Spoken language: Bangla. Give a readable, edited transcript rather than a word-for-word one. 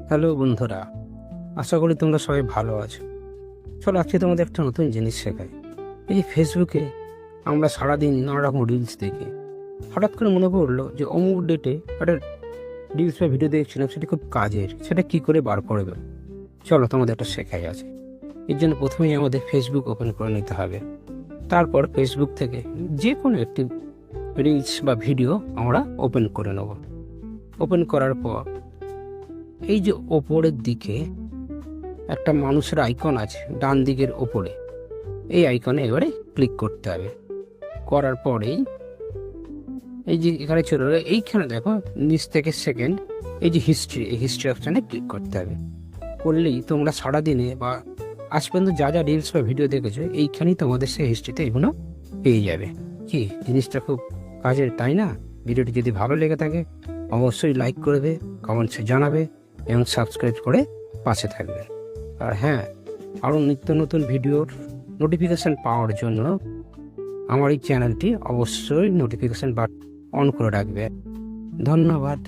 হ্যালো বন্ধুরা, আশা করি তোমরা সবাই ভালো আছো। চলো আজকে তোমাদের একটা নতুন জিনিস শেখাই। এই যে ফেসবুকে আমরা সারাদিন নানা রকম রিলস দেখি। হঠাৎ করে মনে পড়লো যে অমুক ডেটে একটা রিলস বা ভিডিও দেখছিলাম, সেটা খুব কাজের। সেটা কি করে বার করবে, চলো তোমাদের একটা শেখাই আছে। এর জন্য প্রথমেই আমাদের ফেসবুক ওপেন করে নিতে হবে। তারপর ফেসবুক থেকে যে কোনো একটি রিলস বা ভিডিও আমরা ওপেন করে নেব। ওপেন করার পর এই যে ওপরের দিকে একটা মানুষের আইকন আছে ডান দিকের ওপরে, এই আইকনে এবারে ক্লিক করতে হবে। করার পরেই এই যে এখানে চলে এলো, এইখানে দেখো নিচ থেকে সেকেন্ড এই যে হিস্ট্রি, এই হিস্ট্রি অপশানে ক্লিক করতে হবে। করলেই তোমরা সারাদিনে বা আজ পর্যন্ত যা যা রিলস বা ভিডিও দেখেছো, এইখানেই তোমাদের সেই হিস্ট্রিতে এগুলো পেয়ে যাবে। কি জিনিসটা খুব কাজের, তাই না? ভিডিওটি যদি ভালো লেগে থাকে অবশ্যই লাইক করবে, কমেন্টসে জানাবে এবং সাবস্ক্রাইব করে পাশে থাকবে। আর হ্যাঁ, আরও নিত্য নতুন ভিডিওর নোটিফিকেশান পাওয়ার জন্য আমার এই চ্যানেলটি অবশ্যই নোটিফিকেশান বাটন অন করে রাখবে। ধন্যবাদ।